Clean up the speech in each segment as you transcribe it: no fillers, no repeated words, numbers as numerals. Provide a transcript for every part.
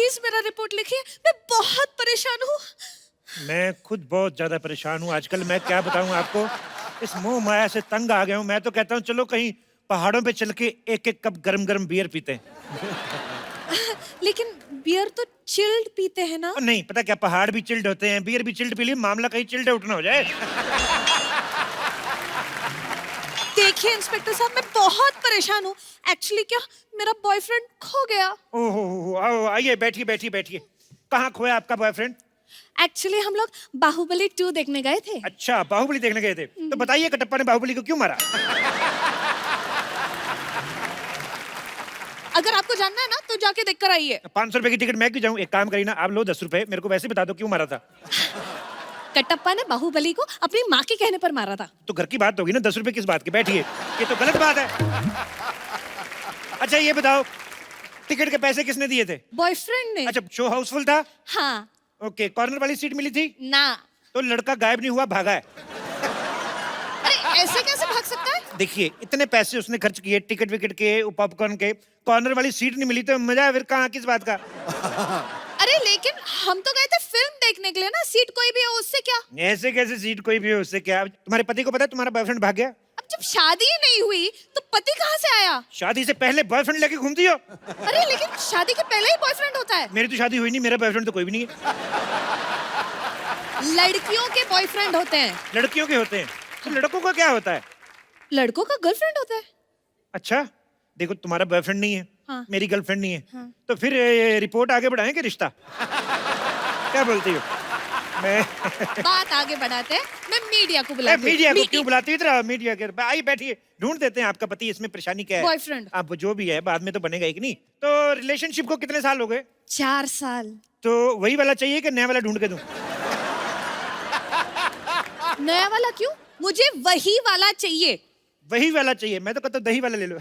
Please मेरा report लिखिए, मैं बहुत परेशान हूँ। मैं खुद बहुत ज्यादा परेशान हूँ आजकल। मैं क्या बताऊँ आपको, इस मोह माया से तंग आ गया हूँ। मैं तो कहता हूँ चलो कहीं पहाड़ों पे चल के एक एक कप गरम गरम बियर पीते हैं। लेकिन बियर तो चिल्ड पीते हैं ना। और नहीं पता क्या, पहाड़ भी चिल्ड होते हैं, बियर भी चिल्ड पी लिए, मामला कहीं चिल्ड आउट ना हो जाए। देखिए इंस्पेक्टर साहब, मैं बहुत परेशान हूँ। एक्चुअली क्या, मेरा बॉयफ्रेंड खो गया। ओहो, आओ आइए, बैठिए बैठिए बैठिए। कहाँ खोया आपका बॉयफ्रेंड? एक्चुअली हम लोग बाहुबली 2 देखने गए थे। अच्छा, बाहुबली देखने गए थे। तो बताइए कटप्पा ने बाहुबली को क्यों मारा? अगर आपको जानना है ना तो जाके देख कर आइए। 500 रुपए की टिकट मैं क्यों जाऊँ? एक काम करिए ना, आप लो 10 रुपए, मेरे को वैसे बता दो क्यों मारा था। कटप्पा ने बाहुबली को अपनी माँ के कहने पर मारा था। तो घर की बात होगी ना, 10 रुपए किस बात की? बैठिए, ये तो गलत बात है। अच्छा ये बताओ, टिकट के पैसे किसने दिए थे? बॉयफ्रेंड ने। अच्छा, शो हाउसफुल था? हाँ। ओके, कॉर्नर वाली सीट मिली थी? ना। तो लड़का गायब नहीं हुआ, भागा है। अरे ऐसे कैसे भाग सकता है? देखिए, इतने पैसे उसने खर्च किए टिकट विकेट के, पॉपकॉर्न के, कॉर्नर वाली सीट नहीं मिली तो मजा फिर कहाँ, किस बात का? अरे लेकिन हम तो गए थे फिल्म देखने के लिए ना, सीट कोई भी हो उससे क्या। ऐसे कैसे सीट कोई भी हो, उससे क्या? तुम्हारे पति को पता है तुम्हारा बॉयफ्रेंड भाग गया? अब जब शादी ही नहीं हुई तो पति कहाँ से आया? शादी से पहले बॉयफ्रेंड लेके घूमती हो? अरे लेकिन शादी के पहले ही बॉयफ्रेंड होता है। मेरी तो शादी हुई नहीं, मेरा बॉयफ्रेंड तो कोई भी नहीं है। लड़कियों के बॉयफ्रेंड होते हैं। लड़कियों के होते हैं, तो लड़कों का क्या होता है? लड़कों का गर्लफ्रेंड होता है। अच्छा, देखो तुम्हारा बॉयफ्रेंड नहीं है, हाँ। मेरी गर्लफ्रेंड नहीं है, हाँ। तो फिर रिपोर्ट आगे बढ़ाएं कि रिश्ता? क्या बोलती हो? मैं बात आगे बढ़ाते हैं, मैं मीडिया को बुलाती हूँ। मीडिया को क्यों बुलाती? इधर मीडिया के आइए बैठिए, ढूंढ देते हैं आपका पति, इसमें परेशानी क्या है? बॉयफ्रेंड। अब जो भी है बाद में तो बनेगा एक नहीं। तो रिलेशनशिप को कितने साल हो गए? 4 साल। तो वही वाला चाहिए कि नया वाला ढूंढ के दूं? नया वाला क्यों? मुझे वही वाला चाहिए। वही वाला चाहिए? मैं तो कहता हूं दही वाला ले लो।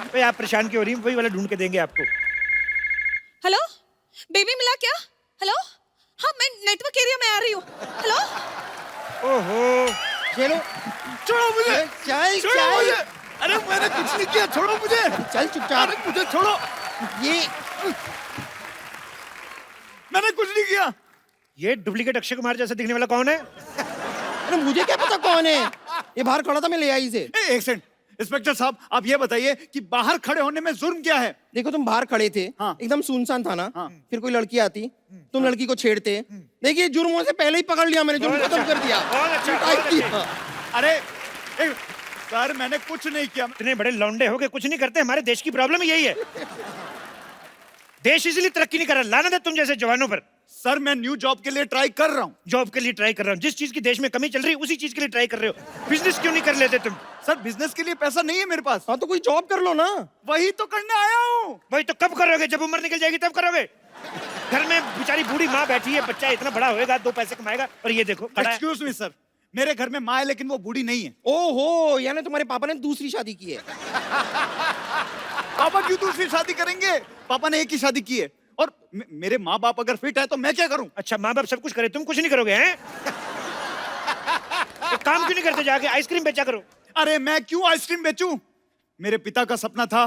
भाई आप परेशान क्यों हो रही? वही वाला ढूंढ के देंगे आपको। हेलो, बेबी मिला क्या? हेलो, हाँ मैं नेटवर्क एरिया में आ रही हूँ। हेलो। ओहो, चलो छोड़ो मुझे, चल छोड़ो चल मुझे। अरे मैंने कुछ नहीं किया, छोड़ो मुझे। चल चुपचाप। अरे मुझे छोड़ो, ये मैंने कुछ नहीं किया। ये डुप्लीकेट अक्षय कुमार जैसा दिखने वाला कौन है? अरे मुझे क्या पता कौन है, ये बाहर खड़ा था, मैं ले आई इसे। एक सेकंड, इंस्पेक्टर साहब आप ये बताइए कि बाहर खड़े होने में जुर्म क्या है? देखो तुम बाहर खड़े थे, हाँ। एकदम सुनसान था ना, हाँ। फिर कोई लड़की आती, तुम लड़की को छेड़ते। देखिए जुर्मों से पहले ही पकड़ लिया मैंने, जुर्म बहुत खत्म अच्छा, कर दिया। बहुत अच्छा, मिटाई बहुत दिया। अरे सर मैंने कुछ नहीं किया। इतने बड़े लौंडे हो के कुछ नहीं करते? हमारे देश की प्रॉब्लम यही है। देश इसलिए तरक्की नहीं कर रहा, लानत है तुम जैसे जवानों पर। सर मैं न्यू जॉब के लिए ट्राई कर रहा हूँ। जॉब के लिए ट्राई कर रहा हूँ, जिस चीज की देश में कमी चल रही है उसी चीज के लिए ट्राई कर रहे हो। बिजनेस क्यों नहीं कर लेते तुम? सर बिजनेस के लिए पैसा नहीं है मेरे पास। हाँ तो कोई जॉब कर लो ना। वही तो करने आया हूँ। भाई तो कब करोगे? जब उम्र निकल जाएगी तब करोगे। घर में बेचारी बूढ़ी माँ बैठी है, बच्चा इतना बड़ा होएगा, 2 पैसे कमाएगा, और ये देखो खड़ा है। एक्सक्यूज मी सर, मेरे घर में माँ है लेकिन वो बूढ़ी नहीं है। ओहो, यानी तुम्हारे पापा ने दूसरी शादी की है। पापा क्यों दूसरी शादी करेंगे? पापा ने एक ही शादी की है। और मेरे माँ बाप अगर फिट है तो मैं क्या करूं? अच्छा, माँ बाप सब कुछ करे, तुम कुछ नहीं करोगे हैं? एक काम क्यों नहीं करते, जाके आइसक्रीम बेचा करो। अरे मैं क्यों आइसक्रीम बेचूं? मेरे पिता का सपना था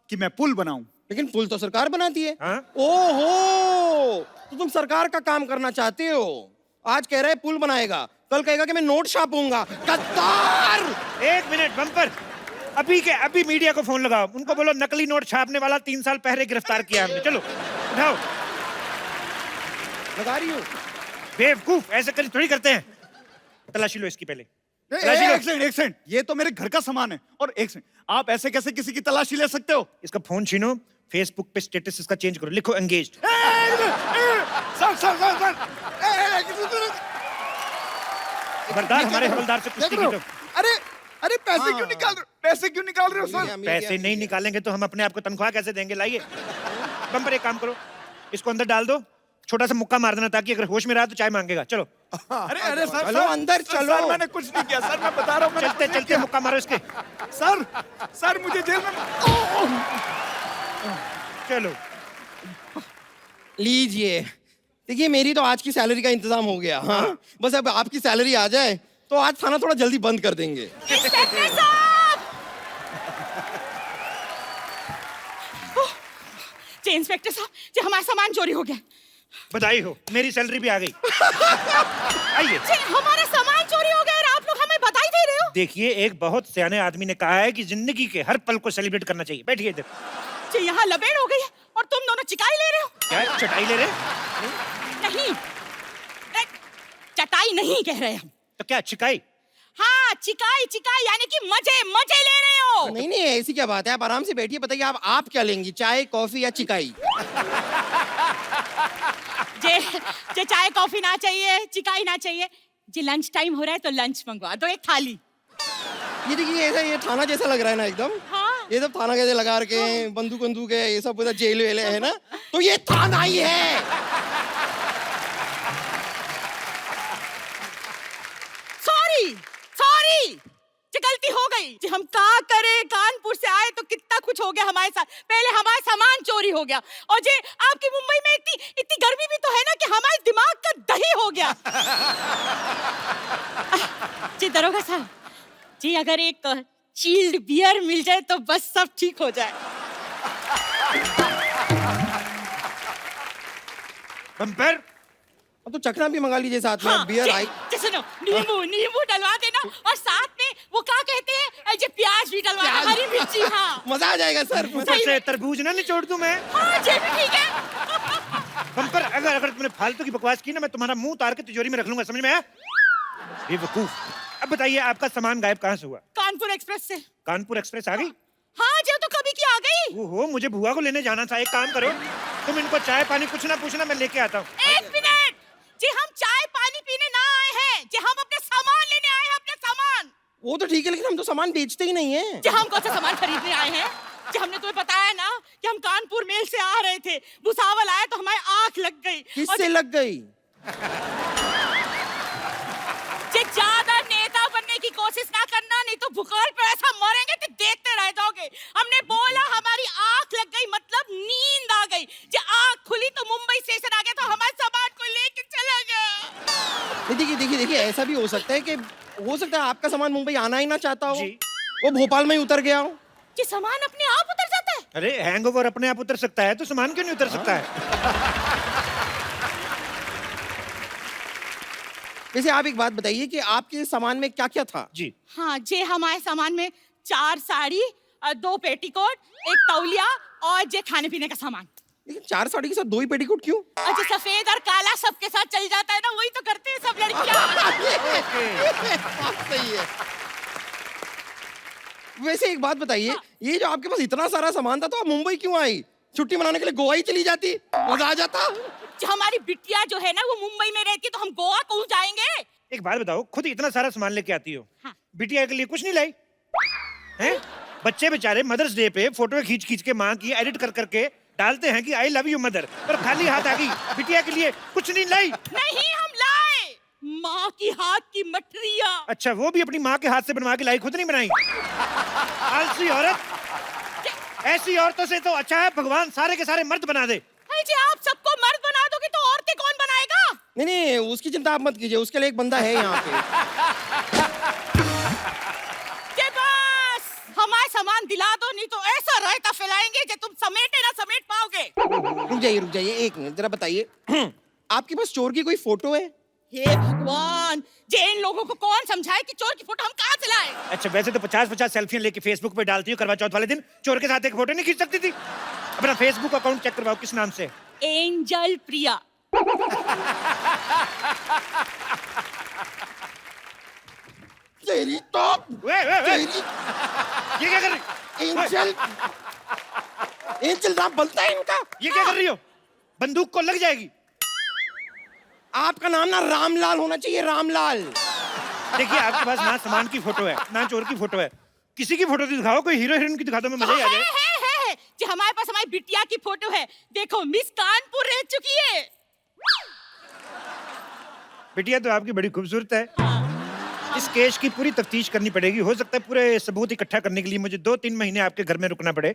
कि मैं पुल बनाऊं। लेकिन पुल तो सरकार बनाती है। हाँ? ओहो, तो तुम सरकार का काम करना चाहते हो। आज कह रहा है पुल बनाएगा, कल कहेगा कि मैं नोट छापूंगा। गद्दार! 1 मिनट बम्पर, अभी के अभी मीडिया को फोन लगाओ, उनको बोलो नकली नोट छापने वाला 3 साल पहले गिरफ्तार किया हमने। चलो उठाओ। लगा रही हूँ। बेवकूफ, ऐसे कर थोड़ी करते हैं। तलाशी लो इसकी पहले। एक सेकंड, ये तो मेरे घर का सामान है। और एक सेकंड, आप ऐसे कैसे किसी की तलाशी ले सकते हो? इसका फोन छीनो, फेसबुक पे स्टेटस इसका चेंज करो, लिखो एंगेज्ड। सर खबरदार हमारे हवलदार से कुछ नहीं। अरे अरे पैसे क्यों निकाल रहे हो? पैसे क्यों निकाल रहे हो सर? पैसे नहीं निकालेंगे तो हम अपने आप को तनख्वाह कैसे देंगे? लाइए बम्पर, एक काम करो, इसको अंदर डाल दो, छोटा सा मुक्का मार देना, ताकि अगर होश में रहा तो चाय मांगेगा। चलो अरे सर, चलो अंदर चलो। सर मैंने कुछ नहीं किया सर, मैं बता रहा हूँ। चलते चलते मुक्का मारो इसके। सर मुझे जेल में। चलो लीजिए, देखिए मेरी तो आज की सैलरी का इंतजाम हो गया। हाँ, बस अब आपकी सैलरी आ जाए तो आज थाना थोड़ा जल्दी बंद कर देंगे। इंस्पेक्टर साहब! जी इंस्पेक्टर साहब, जी हमारा सामान चोरी हो गया। बधाई हो, मेरी सैलरी भी आ गई। आइए। जी हमारा सामान चोरी हो गया और आप लोग हमें बधाई दे रहे हो? देखिए, एक बहुत सियाने आदमी ने कहा है कि जिंदगी के हर पल को सेलिब्रेट करना चाहिए। बैठिए इधर। जी यहाँ लपेट हो गई है और तुम दोनों चिकाई ले रहे हो। क्या चटाई ले रहे? नहीं, चटाई नहीं कह रहे हम। तो क्या चिकाई? हाँ, चिकाई चिकाई यानी कि मजे मजे ले रहे हो। नहीं नहीं, ऐसी क्या बात है, आप आराम से बैठिए। बताइए आप क्या लेंगी, चाय कॉफी या चिकाई? जे चाय कॉफी ना चाहिए, चिकाई ना चाहिए, जी लंच टाइम हो रहा है तो लंच मंगवा दो, एक थाली। ये देखिए, ऐसा ये थाना जैसा लग रहा है ना एकदम। हाँ। ये सब थाना कैसे लगा रखे हैं, बंदूक बंदूक है, ये सब पूरा जेल वेल है ना, तो ये थाना ही है। सॉरी सॉरी, जी गलती हो गई जी। हम क्या करें, कानपुर से आए तो कितना कुछ हो गया हमारे साथ। पहले हमारा सामान चोरी हो गया और जी आपकी मुंबई में इतनी गर्मी भी तो है ना कि हमारे दिमाग का दही हो गया। जी दरोगा साहब जी, अगर एक चिल्ड बियर मिल जाए तो बस सब ठीक हो जाए। बम्पर, अब तो चखना भी मंगा लीजिए साथ में। बियर आई। सुनो, नींबू नींबू डलवा देना और साथ में वो क्या कहते हैं, जो प्याज भी डलवा देना, हरी मिर्ची। हाँ मजा आ जाएगा सर। ऊपर से तरबूज ना निचोड़ दूं मैं। हाँ जी भी ठीक है। बम्पर, अगर तुमने फालतू की बकवास की ना, मैं तुम्हारा मुंह उतार के तिजोरी में रख लूंगा, समझ में आया? बेवकूफ। अब बताइए, आपका सामान गायब कहाँ से हुआ? कानपुर एक्सप्रेस से। कानपुर एक्सप्रेस आ गई? हाँ जी, तो कभी की आ गई। ओहो, मुझे बुआ को लेने जाना था। एक काम करो, तुम इनको चाय पानी कुछ ना पूछना, मैं लेके आता हूँ। एक मिनट जी, हम चाय पानी पीने ना आए हैं जी, हम अपने सामान लेने आए हैं, अपने सामान। वो तो ठीक है, लेकिन हम तो सामान बेचते ही नहीं है जी हम कौन सा सामान खरीदने आए हैं जी? हमने तुम्हें बताया ना कि हम कानपुर मेल से आ रहे थे, भुसावल आए तो हमारी आंख लग गई। किससे लग गई? जी ज्यादा नेता बनने की कोशिश ना करना, नहीं तो भूखल पे ऐसा मरेंगे कि देखते रह जाओगे। हमने बोला हमारी आंख लग गई, मतलब नींद आ गई जी। आंख खुली तो मुंबई स्टेशन आ गया, तो हमारे सामान को लेके चला गया। देखिए, ऐसा भी हो सकता है कि आपका सामान मुंबई आना ही ना चाहता हो, जी। वो भोपाल में ही उतर गया हो। जी सामान अपने आप उतर जाता है? अरे हैंगओवर अपने आप उतर सकता है तो सामान क्यों नहीं उतर सकता है? वैसे आप एक बात बताइए कि आपके सामान में क्या क्या था? जी। हाँ जी, हमारे सामान में 4 साड़ी, 2 पेटीकोट, 1 तौलिया और जे खाने पीने का सामान। लेकिन 4 साड़ी के साथ 2 ही पेटीकोट क्यों? अच्छा, सफेद और काला सबके साथ चल जाता है ना, वही तो करते हैं सब लड़कियां। सही है। वैसे एक बात बताइए, ये जो आपके पास इतना सारा सामान था, तो आप मुंबई क्यों आई? छुट्टी मनाने के लिए गोवा ही चली जाती, मजा आ जाता। जो हमारी बिटिया जो है ना, वो मुंबई में रहती है, तो हम गोवा क्यों जाएंगे? एक बात बताओ, खुद इतना सारा सामान लेके आती हो, हाँ। बिटिया के लिए कुछ नहीं लाई? हैं? बच्चे बेचारे मदर्स डे पे फोटो खींच खींच के माँ की एडिट कर करके डालते हैं कि आई लव यू मदर, पर खाली हाथ आ गई, बिटिया के लिए कुछ नहीं लाई। नहीं, हम लाए माँ की हाथ की मठरिया। अच्छा, वो भी अपनी माँ के हाथ से बनवा के लाई, खुद नहीं बनाई? आलसी औरत। ऐसी औरतों से तो अच्छा है भगवान सारे के सारे मर्द बना दे। जी आप सबको मर्द बना दोगे तो औरतें कौन बनाएगा? नहीं, उसकी चिंता आप मत कीजिए, उसके लिए एक बंदा है यहाँ पे। जे बस हमारा सामान दिला दो, नहीं तो ऐसा रायता फैलाएंगे कि तुम समेटे ना समेट पाओगे। रुक जाइए, एक मिनट जरा बताइए, आपके पास चोर की कोई फोटो है? हे भगवान, जे इन लोगों को कौन समझाए कि चोर की फोटो हम कहाँ से लाए? अच्छा, वैसे तो 50-50 सेल्फियां लेके फेसबुक पे डालती हो, करवा चौथ वाले दिन चोर के साथ एक फोटो नहीं खींच सकती थी? अपना फेसबुक अकाउंट चेक करवाओ, किस नाम से? एंजल प्रिया। तेरी तो ये क्या कर रही? एंजल नाम बनता है इनका। ये क्या कर रही हो? बंदूक को लग जाएगी। आपका नाम ना रामलाल होना चाहिए, रामलाल। देखिए, आपके पास ना सामान की फोटो है ना चोर की फोटो है, किसी की फोटो दिखाओ, कोई हीरो हीरोइन की दिखा दो, मैं मजा ही आ जाए। है जी, हमारे पास हमारी बिटिया की फोटो है, देखो मिस कानपुर रह चुकी है। बिटिया तो आपकी बड़ी खूबसूरत है। इस केस की पूरी तफ्तीश करनी पड़ेगी, हो सकता है पूरे सबूत इकट्ठा करने के लिए मुझे 2-3 महीने आपके घर में रुकना पड़े।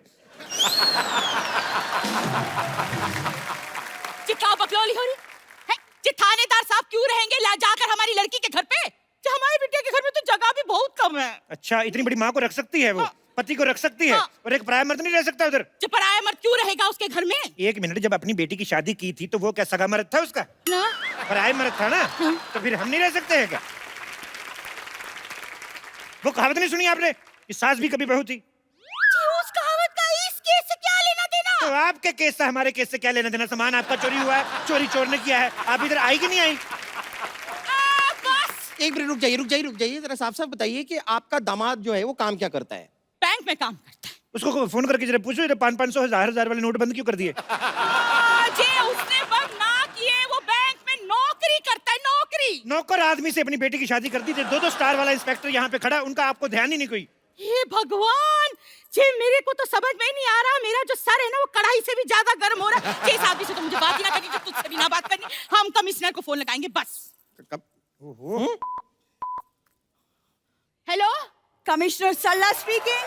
जी क्या बकलौली हो रही है जी? थानेदार साहब क्यों रहेंगे ला जाकर हमारी लड़की के घर पे? जी हमारी बिटिया के घर में तो जगह भी बहुत कम है। अच्छा, इतनी बड़ी माँ को रख सकती है वो? पति को रख सकती है हाँ। और एक पराया मर्द नहीं रह सकता उधर। जो पराया मर्द क्यों रहेगा उसके घर में? एक मिनट, जब अपनी बेटी की शादी की थी तो वो क्या सगा मर्द था उसका? ना पराया मर्द था ना। तो फिर हम नहीं रह सकते हैं क्या? वो कहावत नहीं सुनी आपने कि सास भी कभी बहू थी? जी, उस कहावत का इस केस से क्या लेना देना? तो आपके केस से हमारे केस से क्या लेना देना? सामान आपका चोरी हुआ है, चोरी चोर ने किया है। आप इधर आई कि नहीं आई? बस एक मिनट रुक जाइए, जरा साफ साफ बताइए कि आपका दामाद जो है वो काम क्या करता है? बैंक में काम करता है। उसको फोन करके जरा पूछो, 500 1000 वाले नोट बंद क्यों कर दिए? जे उसने बंद ना किए, वो बैंक में नौकरी करता है, नौकरी। नौकर आदमी से अपनी बेटी की शादी कर दी थी। 2-2 स्टार वाला इंस्पेक्टर यहाँ पे खड़ा, उनका आपको ध्यान ही नहीं कोई। हे भगवान, जे मेरे को तो समझ में नहीं आ रहा, मेरा जो सर है ना वो कढ़ाई से भी ज्यादा गर्म हो रहा है। जिस आदमी से तो मुझे बात ही ना करनी, जो तुझसे भी ना बात करनी, हम कमिश्नर को फोन लगाएंगे बस। कब? ओहो। हेलो, कमिश्नर सल्ला स्पीकिंग।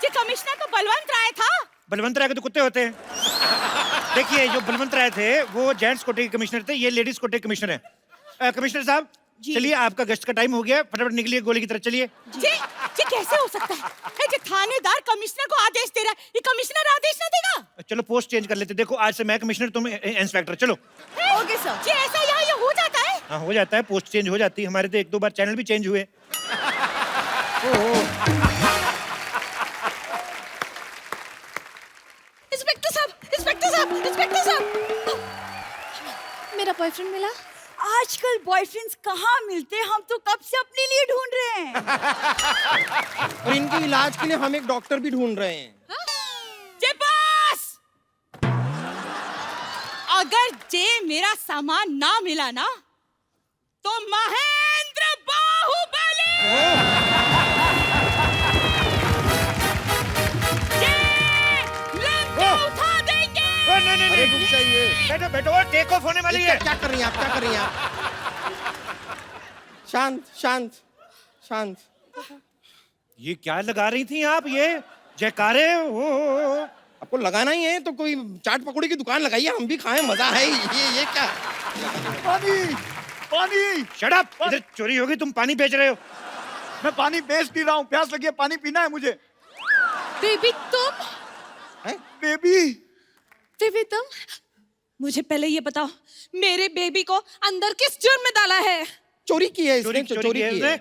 जी कमिश्नर तो बलवंत राय था। बलवंत राय के तो कुत्ते होते हैं। देखिए, जो बलवंत राय थे वो जेंट्स कोटे के कमिश्नर थे, ये लेडीज कोटे के कमिश्नर है। कमिश्नर साहब चलिए, आपका गश्त का टाइम हो गया, फटाफट निकलिए गोली की तरफ चलिए। जी कैसे हो सकता है? जो थानेदार कमिश्नर को आदेश दे रहा है, ये कमिश्नर आदेश ना देगा? चलो पोस्ट चेंज कर लेते। देखो, आज से मैं कमिश्नर, तुम इंस्पेक्टर। चलो। Okay sir. जी ऐसा यहाँ ये हो जाता है? हाँ, हो जाता है, पोस्ट चेंज हो जाती है। हमारे तो 1-2 बार चैनल भी चेंज हुए। इंस्पेक्टर साहब, मेरा बॉयफ्रेंड मिला? आजकल बॉयफ्रेंड्स कहाँ मिलते हैं? हम तो कब से अपने लिए ढूंढ रहे हैं। और इनके इलाज के लिए हम एक डॉक्टर भी ढूंढ रहे हैं। जे बस, अगर जे मेरा सामान ना मिला ना तो महेंद्र बाहुबली जे लंका उठा देंगे। नहीं, अरे रुक जाइए। बैठो बैठो, टेक ऑफ होने वाली है। क्या कर रही हैं आप? शांत। ये क्या लगा रही थी आप? ये जयकारे। ओ। आपको लगाना ही है तो कोई चाट पकौड़ी की दुकान लगाइए, हम भी खाएं, मजा है। ये क्या? पानी। Shut up! इधर चोरी होगी, तुम पानी बेच रहे हो। मैं पानी बेच नहीं रहा हूँ, प्यास लगी है, पानी पीना है मुझे। बेबी तुम? है? बेबी तुम? मुझे पहले ये बताओ, मेरे बेबी को अंदर किस जुर्म में डाला है? चोरी की है इसने, चोरी चोरी की है की इसने। है।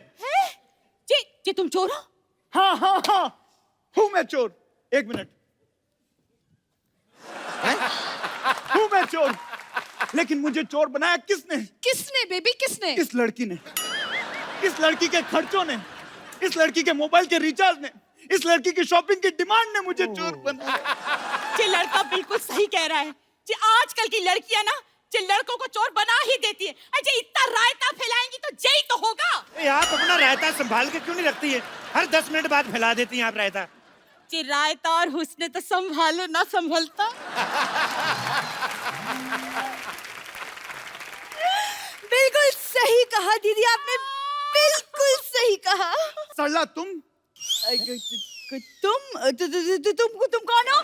जी तुम चोर हो? हाँ हूँ मैं चोर। 1 मिनट। हूँ मैं चोर, लेकिन मुझे चोर बनाया किसने? किसने बेबी, किसने? इस लड़की ने, इस लड़की के खर्चों ने, इस लड़की के मोबाइल के रिचार्ज ने, इस लड़की की शॉपिंग की डिमांड ने मुझे चोर बनाया। ये लड़का बिल्कुल सही कह रहा है। जी आजकल की लड़कियां ना जो लड़कों को चोर बना ही देती है। अजय इतना रायता फैलाएंगी तो जय तो होगा। आप अपना रायता संभाल के क्यों नहीं रखती है? हर 10 मिनट बाद फैला देती हैं आप रायता। जी रायता और हुस्न तो संभालो ना संभलता। बिल्कुल सही कहा दीदी, आपने बिल्कुल सही कहा। सरला तुम तुम कौन हो?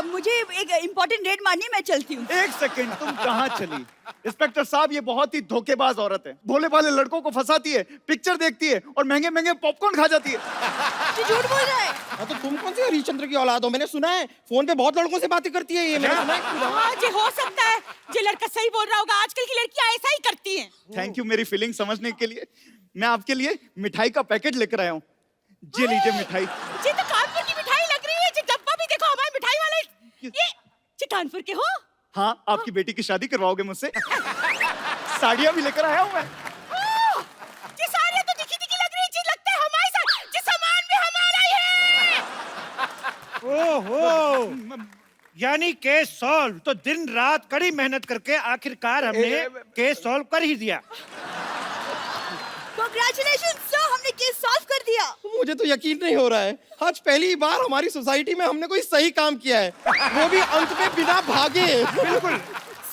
मुझे एक इम्पोर्टेंट रेड मारनी है, मैं चलती हूँ। 1 सेकंड, तुम कहाँ चली? इंस्पेक्टर साहब, ये बहुत ही धोखेबाज औरत है। भोले भाले लड़कों को फंसाती है, पिक्चर देखती है और महंगे महंगे पॉपकॉर्न खा जाती है। झूठ बोल रहा है। हाँ, तो तुम कौन से हरिश्चंद्र की औलाद हो? मैंने सुना है फोन पे बहुत लड़कों से बातें करती है ये। मैंने सुना है। हाँ जी हो सकता है, ये लड़का सही बोल रहा होगा। आजकल की लड़कियां ऐसा ही करती हैं। थैंक यू मेरी फीलिंग समझने के लिए। मैं आपके लिए मिठाई का पैकेट लेकर आया हूँ। ये लीजिए मिठाई। ये तो कानपुर की मिठाई लग रही है। जी डब्बा भी देखो, हमारे मिठाई वाले ये कानपुर के हो? हाँ, आपकी बेटी की शादी करवाओगे मुझसे? साड़ियाँ भी लेकर आया हूँ मैं। ये साड़ियाँ तो दिखी दिखी लग रही है। जी लगता है हमारे साथ ये सामान भी हमारा ही है। ओहो, यानी केस सॉल्व। तो दिन रात कड़ी मेहनत करके आखिरकार हमने केस सॉल्व कर ही दिया। कांग्रेचुलेशन सर, हमने केस सॉल्व कर दिया। मुझे तो यकीन नहीं हो रहा है, आज पहली बार हमारी सोसाइटी में हमने कोई सही काम किया है, वो भी अंत में बिना भागे। बिल्कुल।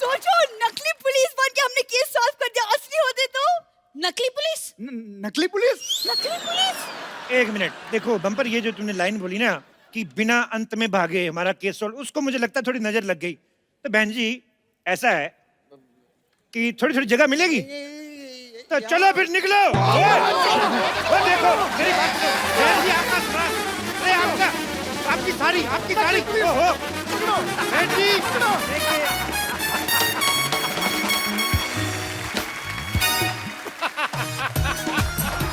सोचो, नकली पुलिस बन के हमने केस सॉल्व कर दिया। असली होते तो नकली पुलिस। नकली पुलिस? नकली पुलिस। 1 मिनट, देखो बम्पर, ये जो तुमने लाइन बोली ना कि बिना अंत में भागे हमारा केस सॉल्व, उसको मुझे लगता है थोड़ी नजर लग गई। तो बहन जी, ऐसा है कि थोड़ी थोड़ी जगह मिलेगी। तो चलो फिर निकलो। वो देखो मेरी बात सुनो। बहन जी आपका सामान, अरे आपका, आपकी साड़ी, ओहो। बहन जी